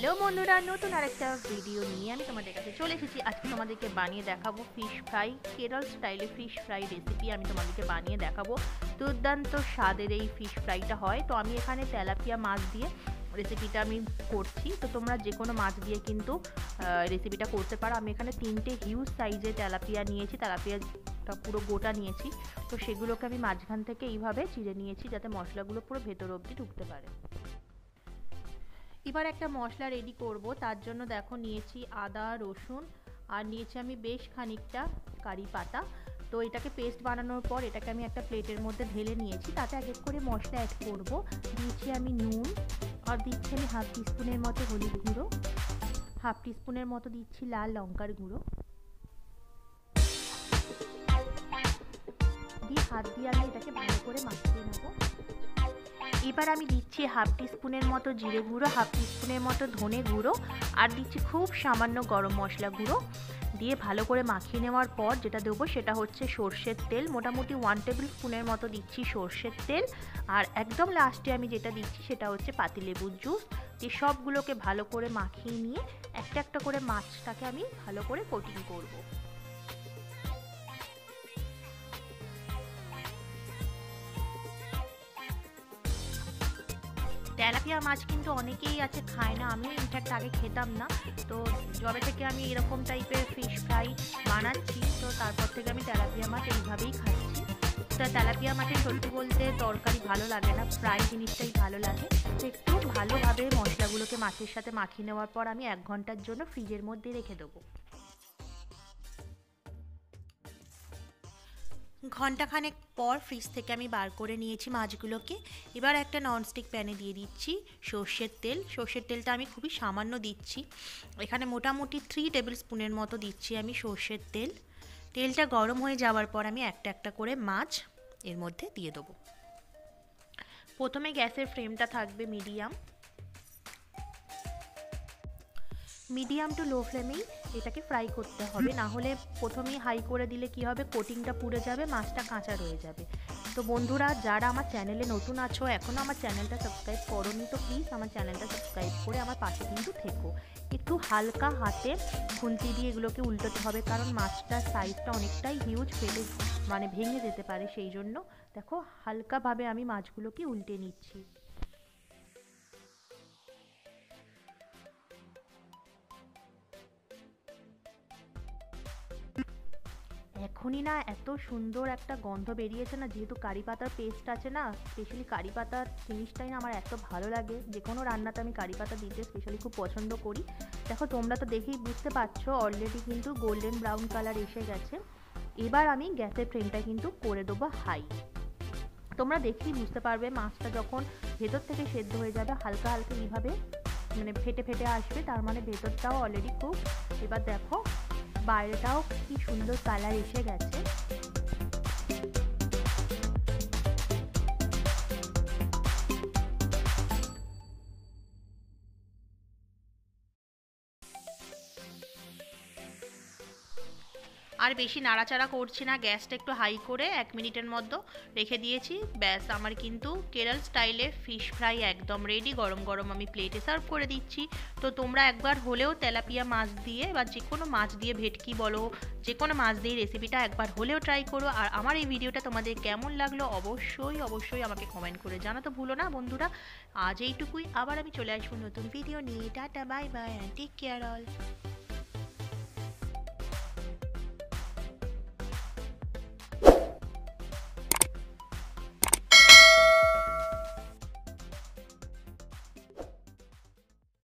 Hello বন্ধুরা, নতুন আরেকটা ভিডিও নিয়ে আমি তোমাদের কাছে চলে এসেছি। আজকে তোমাদেরকে বানিয়ে দেখাবো ফিশ ফ্রাই, কেরল স্টাইলে ফিশ ফ্রাই রেসিপি আমি তোমাদেরকে বানিয়ে দেখাবো। দুর্দান্ত স্বাদের এই ফিশ ফ্রাইটা হয়। তো আমি এখানে তেলাপিয়া মাছ দিয়ে রেসিপিটা আমি করছি। তো তোমরা যে কোনো মাছ দিয়ে কিন্তু রেসিপিটা করতে পারো। আমি এখানে 3টে হিউজ সাইজের তেলাপিয়া নিয়েছি, তেলাপিয়াটা পুরো গোটা নিয়েছি। তো সেগুলোকে আমি মাঝখান থেকে এইভাবে চিড়ে নিয়েছি যাতে মশলাগুলো পুরো ভেতর অবধি ঢুকতে পারে। এবার একটা মশলা রেডি করব। তার জন্য দেখো নিয়েছি আদা রসুন আর নিয়েছি আমি বেশ খানিকটা কারি পাতা। তো এটাকে পেস্ট বানানোর পর এটাকে আমি একটা প্লেটের মধ্যে ঢেলে নিয়েছি। তাতে এক এক করে মশলা অ্যাড করব। দিয়েছি আমি নুন, আর দিচ্ছি আমি হাফ টিস্পুনের মতো হলুদ গুঁড়ো, হাফ টিস্পুনের মতো দিচ্ছি লাল লঙ্কার গুঁড়ো, দিয়ে হাত দিয়ে আমি এটাকে ভালো করে মাখিয়ে নেব। এবার আমি দিচ্ছি হাফ টিস্পুনের মতো জিরে গুঁড়ো, হাফ টিস্পুনের মতো ধনে গুঁড়ো, আর দিচ্ছি খুব সামান্য গরম মশলা গুঁড়ো। দিয়ে ভালো করে মাখিয়ে নেওয়ার পর যেটা দেবো সেটা হচ্ছে সর্ষের তেল। মোটামুটি 1 টেবিল স্পুনের মতো দিচ্ছি সর্ষের তেল। আর একদম লাস্টে আমি যেটা দিচ্ছি সেটা হচ্ছে পাতিলেবুর জুস। দিয়ে সবগুলোকে ভালো করে মাখিয়ে নিয়ে একটা একটা করে মাছটাকে আমি ভালো করে কোটিং করব। তেলাপিয়া মাছ কিন্তু অনেকেই আছে খায় না, আমিও ইনফ্যাক্ট আগে খেতাম না। তো যবে থেকে আমি এরকম টাইপের ফিশ ফ্রাই বানাচ্ছি, তো তারপর থেকে আমি তেলাপিয়া মাছ এইভাবেই খাচ্ছি। তো তেলাপিয়া মাছের সত্যি বলতে তরকারি ভালো লাগে না, ফ্রাই জিনিসটাই ভালো লাগে। তো একটু ভালোভাবে মশলাগুলোকে মাছের সাথে মাখিয়ে নেওয়ার পর আমি 1 ঘন্টার জন্য ফ্রিজের মধ্যে রেখে দেবো। ঘন্টাখানেক পর ফ্রিজ থেকে আমি বার করে নিয়েছি মাছগুলোকে। এবার একটা ননস্টিক প্যানে দিয়ে দিচ্ছি সর্ষের তেল। সর্ষের তেলটা আমি খুবই সামান্য দিচ্ছি, এখানে মোটামুটি 3 টেবিল স্পুনের মতো দিচ্ছি আমি সর্ষের তেল। তেলটা গরম হয়ে যাওয়ার পর আমি একটা একটা করে মাছ এর মধ্যে দিয়ে দেবো। প্রথমে গ্যাসের ফ্লেমটা থাকবে মিডিয়াম টু লো ফ্লেমেই এটাকে ফ্রাই করতে হবে, না হলে প্রথমেই হাই করে দিলে কি হবে, কোটিংটা পুড়ে যাবে, মাছটা কাঁচা রয়ে যাবে। তো বন্ধুরা, যারা আমার চ্যানেলে নতুন আছো, এখনও আমার চ্যানেলটা সাবস্ক্রাইব করোনি, তো প্লিজ আমার চ্যানেলটা সাবস্ক্রাইব করে আমার পাশে কিন্তু থেকো। একটু হালকা হাতে খুন্তি দিয়ে এগুলোকে উল্টোতে হবে, কারণ মাছটার সাইজটা অনেকটাই হিউজ, ফেলে ভেঙে যেতে পারে। সেই জন্য দেখো হালকাভাবে আমি মাছগুলোকে উল্টে নিচ্ছি। এখনই না এত সুন্দর একটা গন্ধ বেরিয়েছে না, যেহেতু কারি পাতার পেস্ট আছে না, স্পেশালি কারি পাতার জিনিসটাই না আমার এত ভালো লাগে। যে কোনো রান্নাতে আমি কারি পাতা দিতে স্পেশালি খুব পছন্দ করি। দেখো তোমরা তো দেখেই বুঝতে পারছো অলরেডি কিন্তু গোল্ডেন ব্রাউন কালার এসে গেছে। এবার আমি গ্যাসের ফ্লেমটা কিন্তু করে দেবো হাই। তোমরা দেখেই বুঝতে পারবে মাছটা যখন ভেতর থেকে সেদ্ধ হয়ে যাবে, হালকা হালকা এইভাবে ফেটে ফেটে আসবে, তার মানে ভেতরটাও অলরেডি খুব। এবার দেখো বাইরেটাও কি সুন্দর কালার এসে গেছে। আর বেশি নাড়াচাড়া করছি না, গ্যাসটা একটু হাই করে 1 মিনিটের মধ্যে রেখে দিয়েছি। ব্যাস, আমার কিন্তু কেরল স্টাইলে ফিশ ফ্রাই একদম রেডি। গরম গরম আমি প্লেটে সার্ভ করে দিচ্ছি। তো তোমরা একবার হলেও তেলাপিয়া মাছ দিয়ে বা যে কোনো মাছ দিয়ে, ভেটকি বলো, যে কোনো মাছ দিয়ে রেসিপিটা একবার হলেও ট্রাই করো। আর আমার এই ভিডিওটা তোমাদের কেমন লাগলো অবশ্যই অবশ্যই আমাকে কমেন্ট করে জানাতে ভুলো না বন্ধুরা। আজ এইটুকুই, আবার আমি চলে আসবো নতুন ভিডিও নিয়ে। Tata, bye bye, take care all.